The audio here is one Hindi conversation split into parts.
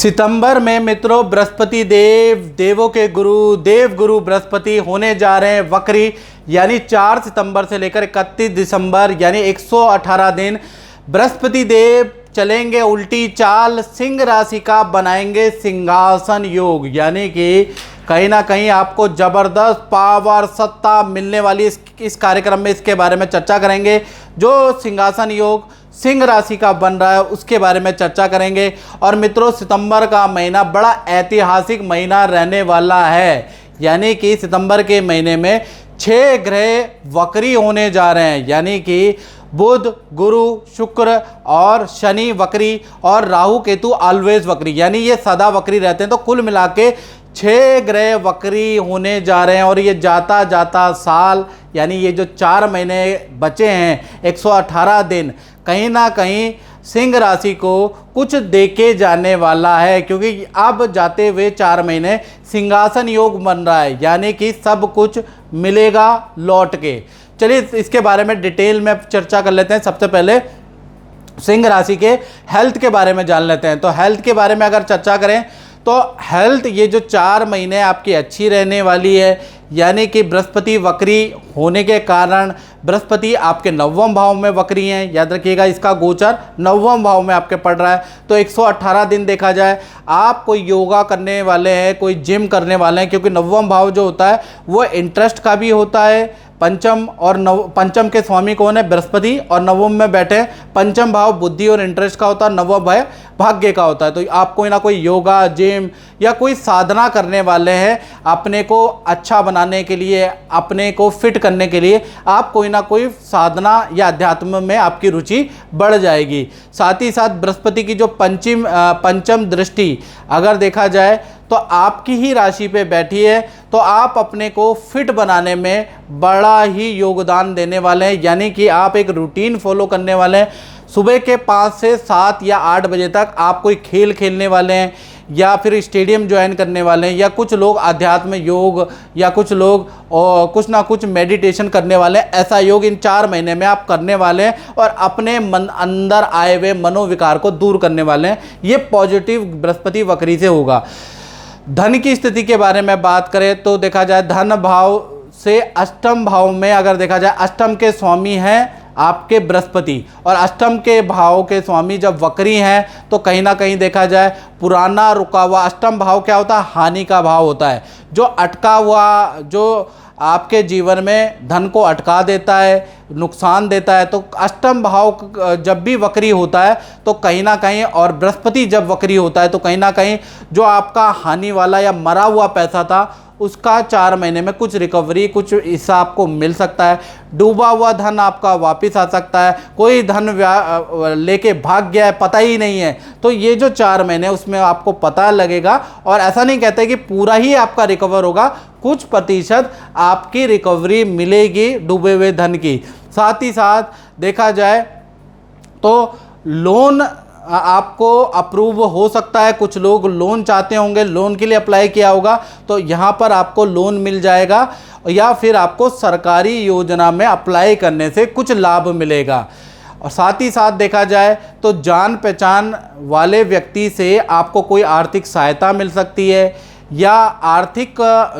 सितंबर में मित्रों बृहस्पति देवों के गुरु देव गुरु बृहस्पति होने जा रहे हैं वक्री, यानी 4 सितंबर से लेकर 31 दिसंबर यानी 118 दिन बृहस्पति देव चलेंगे उल्टी चाल, सिंह राशि का बनाएंगे सिंहासन योग, यानी कि कहीं ना कहीं आपको ज़बरदस्त पावर सत्ता मिलने वाली इस कार्यक्रम में इसके बारे में चर्चा करेंगे। जो सिंहासन योग सिंह राशि का बन रहा है उसके बारे में चर्चा करेंगे। और मित्रों सितंबर का महीना बड़ा ऐतिहासिक महीना रहने वाला है, यानी कि सितंबर के महीने में 6 ग्रह वक्री होने जा रहे हैं, यानी कि बुध, गुरु, शुक्र और शनि वक्री और राहु केतु ऑलवेज वक्री, यानी ये सदा वक्री रहते हैं। तो कुल मिला के 6 ग्रह वक्री होने जा रहे हैं और ये जाता जाता साल यानी ये जो 4 महीने बचे हैं 118 दिन कहीं ना कहीं सिंह राशि को कुछ देके जाने वाला है, क्योंकि अब जाते हुए 4 महीने सिंहासन योग बन रहा है, यानी कि सब कुछ मिलेगा लौट के। चलिए इसके बारे में डिटेल में चर्चा कर लेते हैं। सबसे पहले सिंह राशि के हेल्थ के बारे में जान लेते हैं। तो हेल्थ के बारे में अगर चर्चा करें तो हेल्थ ये जो 4 महीने आपकी अच्छी रहने वाली है, यानी कि बृहस्पति वक्री होने के कारण बृहस्पति आपके 9वें भाव में वक्री हैं, याद रखिएगा इसका गोचर 9वें भाव में आपके पड़ रहा है। तो 118 दिन देखा जाए आप कोई योगा करने वाले हैं, कोई जिम करने वाले हैं, क्योंकि 9वां भाव जो होता है वो इंटरेस्ट का भी होता है। पंचम के स्वामी कौन है? बृहस्पति, और नवम में बैठे पंचम भाव बुद्धि और इंटरेस्ट का होता है, नवम भाव भाग्य का होता है। तो आप कोई ना कोई योगा जिम या कोई साधना करने वाले हैं, अपने को अच्छा बनाने के लिए, अपने को फिट करने के लिए आप कोई ना कोई साधना या अध्यात्म में आपकी रुचि बढ़ जाएगी। साथ ही साथ बृहस्पति की जो पंचम दृष्टि अगर देखा जाए तो आपकी ही राशि पे बैठी है, तो आप अपने को फिट बनाने में बड़ा ही योगदान देने वाले हैं, यानी कि आप एक रूटीन फॉलो करने वाले हैं। सुबह के 5 से 7 या 8 बजे तक आप कोई खेल खेलने वाले हैं या फिर स्टेडियम ज्वाइन करने वाले हैं, या कुछ लोग अध्यात्म योग या कुछ लोग और कुछ ना कुछ मेडिटेशन करने वाले हैं। ऐसा योग इन 4 महीने में आप करने वाले हैं और अपने मन अंदर आए हुए मनोविकार को दूर करने वाले हैं। ये पॉजिटिव बृहस्पति वक्री से होगा। धन की स्थिति के बारे में बात करें तो देखा जाए धन भाव से अष्टम भाव में अगर देखा जाए, अष्टम के स्वामी हैं आपके बृहस्पति, और अष्टम के भाव के स्वामी जब वक्री हैं तो कहीं ना कहीं देखा जाए पुराना रुका हुआ, अष्टम भाव क्या होता है? हानि का भाव होता है, जो अटका हुआ, जो आपके जीवन में धन को अटका देता है, नुकसान देता है। तो अष्टम भाव जब भी वक्री होता है तो कहीं ना कहीं, और बृहस्पति जब वक्री होता है तो कहीं ना कहीं जो आपका हानि वाला या मरा हुआ पैसा था उसका 4 महीने में कुछ रिकवरी, कुछ हिस्सा आपको मिल सकता है। डूबा हुआ धन आपका वापस आ सकता है, कोई धन लेके भाग गया है पता ही नहीं है, तो ये जो 4 महीने उसमें आपको पता लगेगा। और ऐसा नहीं कहते कि पूरा ही आपका रिकवर होगा, कुछ प्रतिशत आपकी रिकवरी मिलेगी डूबे हुए धन की। साथ ही साथ देखा जाए तो लोन आपको अप्रूव हो सकता है, कुछ लोग लोन चाहते होंगे, लोन के लिए अप्लाई किया होगा तो यहाँ पर आपको लोन मिल जाएगा, या फिर आपको सरकारी योजना में अप्लाई करने से कुछ लाभ मिलेगा। और साथ ही साथ देखा जाए तो जान पहचान वाले व्यक्ति से आपको कोई आर्थिक सहायता मिल सकती है या आर्थिक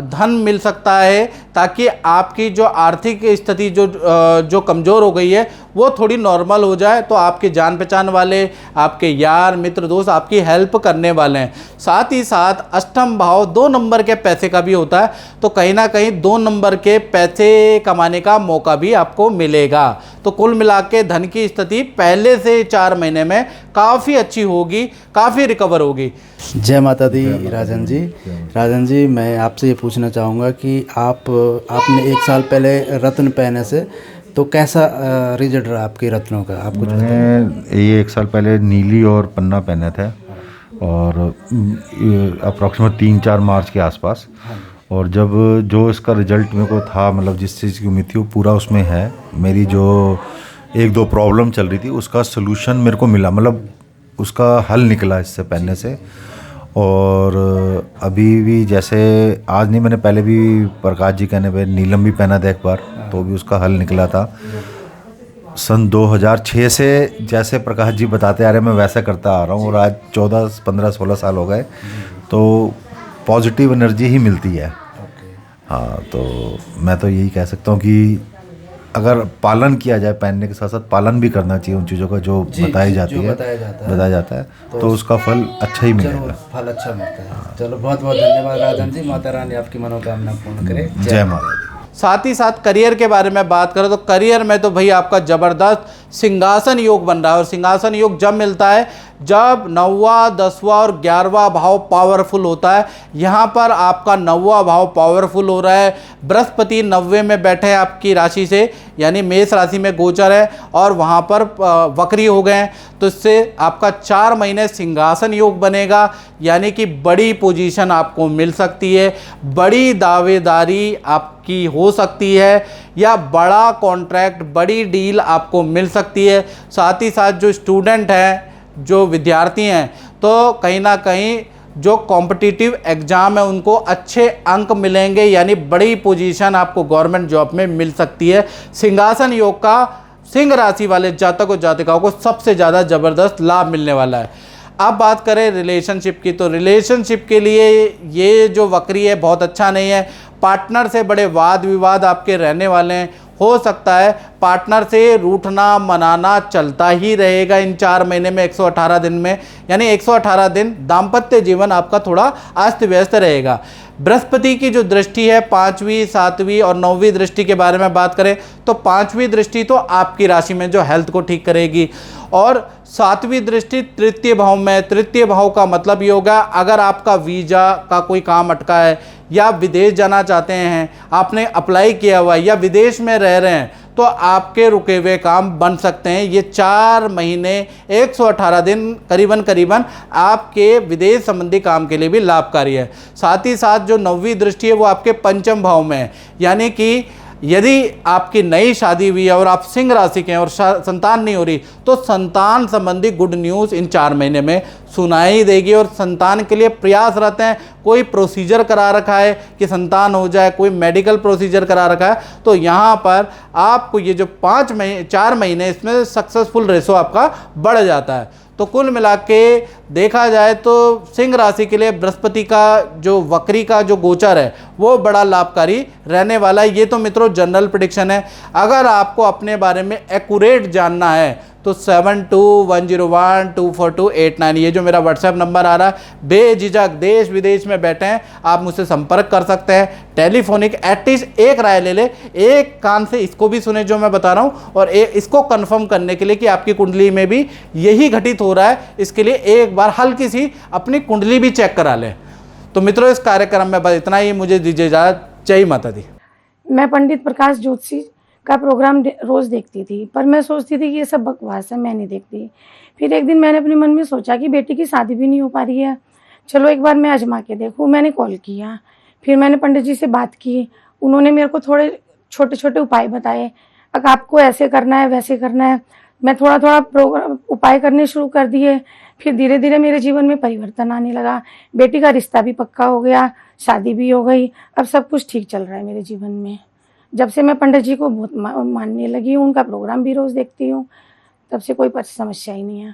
धन मिल सकता है, ताकि आपकी जो आर्थिक स्थिति जो कमज़ोर हो गई है वो थोड़ी नॉर्मल हो जाए। तो आपके जान पहचान वाले, आपके यार मित्र दोस्त आपकी हेल्प करने वाले हैं। साथ ही साथ अष्टम भाव 2 नंबर के पैसे का भी होता है, तो कहीं ना कहीं 2 नंबर के पैसे कमाने का मौका भी आपको मिलेगा। तो कुल मिला के धन की स्थिति पहले से 4 महीने में काफ़ी अच्छी होगी, काफ़ी रिकवर होगी। जय माता दी। राजन जी मैं आपसे ये पूछना चाहूँगा कि आपने 1 साल पहले रत्न पहने से तो कैसा रिजल्ट रहा आपके रत्नों का? आप कुछ मैंने ये 1 साल पहले नीली और पन्ना पहने थे, और अप्रॉक्सीमेट 3-4 मार्च के आसपास। और जब जो इसका रिजल्ट मेरे को था, मतलब जिस चीज़ की उम्मीद थी वो पूरा उसमें है। मेरी जो 1-2 प्रॉब्लम चल रही थी उसका सलूशन मेरे को मिला, मतलब उसका हल निकला इससे पहनने से। और अभी भी जैसे आज नहीं, मैंने पहले भी प्रकाश जी कहने पे नीलम भी पहना था एक बार, तो भी उसका हल निकला था। सन 2006 से जैसे प्रकाश जी बताते आ रहे हैं मैं वैसा करता आ रहा हूँ, और आज 14, 15, 16 साल हो गए, तो पॉजिटिव एनर्जी ही मिलती है। हाँ, तो मैं तो यही कह सकता हूँ कि अगर पालन किया जाए, पहनने के साथ साथ पालन भी करना चाहिए उन चीज़ों का जो बताया जाता है, तो उसका फल अच्छा ही मिलेगा। फल अच्छा मिलता है। चलो बहुत बहुत धन्यवाद राजन जी, माता रानी आपकी मनोकामना पूर्ण करे। जय माता दी। साथ ही साथ करियर के बारे में बात करें तो करियर में तो भाई आपका ज़बरदस्त सिंहासन योग बन रहा है, और सिंहासन योग जब मिलता है जब 9वां, 10वां और 11वां भाव पावरफुल होता है। यहाँ पर आपका 9वां भाव पावरफुल हो रहा है, बृहस्पति 9वें में बैठे हैं आपकी राशि से, यानी मेष राशि में गोचर है, और वहाँ पर वक्री हो गए हैं, तो इससे आपका 4 महीने सिंहासन योग बनेगा, यानी कि बड़ी पोजीशन आपको मिल सकती है, बड़ी दावेदारी आपकी हो सकती है, या बड़ा कॉन्ट्रैक्ट, बड़ी डील आपको मिल सकती है। साथ ही साथ जो स्टूडेंट हैं, जो विद्यार्थी हैं, तो कहीं ना कहीं जो कॉम्पिटिटिव एग्ज़ाम है उनको अच्छे अंक मिलेंगे, यानी बड़ी पोजीशन आपको गवर्नमेंट जॉब में मिल सकती है। सिंहासन योग का सिंह राशि वाले जातक और जातिकाओं को सबसे ज़्यादा ज़बरदस्त लाभ मिलने वाला है। अब बात करें रिलेशनशिप की, तो रिलेशनशिप के लिए ये जो वक्री है बहुत अच्छा नहीं है। पार्टनर से बड़े वाद विवाद आपके रहने वाले हैं, हो सकता है पार्टनर से रूठना मनाना चलता ही रहेगा इन 4 महीने में, 118 दिन में, यानी 118 दिन दाम्पत्य जीवन आपका थोड़ा अस्त व्यस्त रहेगा। बृहस्पति की जो दृष्टि है 5वीं, 7वीं और 9वीं दृष्टि के बारे में बात करें तो 5वीं दृष्टि तो आपकी राशि में जो हेल्थ को ठीक करेगी, और 7वीं दृष्टि तृतीय भाव में। तृतीय भाव का मतलब ये होगा अगर आपका वीज़ा का कोई काम अटका है, या विदेश जाना चाहते हैं, आपने अप्लाई किया हुआ है, या विदेश में रह रहे हैं, तो आपके रुके हुए काम बन सकते हैं। ये 4 महीने 118 दिन करीबन आपके विदेश संबंधी काम के लिए भी लाभकारी है। साथ ही साथ जो 9वीं दृष्टि है वो आपके पंचम भाव में है, यानी कि यदि आपकी नई शादी हुई है और आप सिंह राशि के हैं और संतान नहीं हो रही, तो संतान संबंधी गुड न्यूज़ इन 4 महीने में सुनाई देगी, और संतान के लिए प्रयासरत हैं। कोई प्रोसीजर करा रखा है कि संतान हो जाए, कोई मेडिकल प्रोसीजर करा रखा है, तो यहाँ पर आपको ये जो 4 महीने इसमें सक्सेसफुल रेशो आपका बढ़ जाता है। तो कुल मिला के देखा जाए तो सिंह राशि के लिए बृहस्पति का जो वक्री का जो गोचर है वो बड़ा लाभकारी रहने वाला है। ये तो मित्रों जनरल प्रेडिक्शन है। अगर आपको अपने बारे में एक्यूरेट जानना है तो 7210124289 ये जो मेरा व्हाट्सएप नंबर आ रहा है, बेझिझक देश विदेश में बैठे हैं आप मुझसे संपर्क कर सकते हैं। टेलीफोनिक एटलीस्ट एक राय ले ले, एक कान से इसको भी सुने जो मैं बता रहा हूं, और इसको कंफर्म करने के लिए कि आपकी कुंडली में भी यही घटित हो रहा है, इसके लिए एक बार हल्की सी अपनी कुंडली भी चेक करा लें। तो मित्रों इस कार्यक्रम में बस इतना ही, मुझे दीजिए इजाज़त। जय माता दी। मैं पंडित प्रकाश ज्योतिषी का प्रोग्राम रोज़ देखती थी, पर मैं सोचती थी कि ये सब बकवास है, मैं नहीं देखती। फिर एक दिन मैंने अपने मन में सोचा कि बेटी की शादी भी नहीं हो पा रही है, चलो एक बार मैं आजमा के देखूँ। मैंने कॉल किया, फिर मैंने पंडित जी से बात की, उन्होंने मेरे को थोड़े छोटे छोटे उपाय बताए, अगर आपको ऐसे करना है वैसे करना है। मैं थोड़ा थोड़ा प्रोग्राम उपाय करने शुरू कर दिए, फिर धीरे धीरे मेरे जीवन में परिवर्तन आने लगा। बेटी का रिश्ता भी पक्का हो गया, शादी भी हो गई, अब सब कुछ ठीक चल रहा है मेरे जीवन में। जब से मैं पंडित जी को बहुत मानने लगी हूँ, उनका प्रोग्राम भी रोज़ देखती हूँ, तब से कोई समस्या ही नहीं है।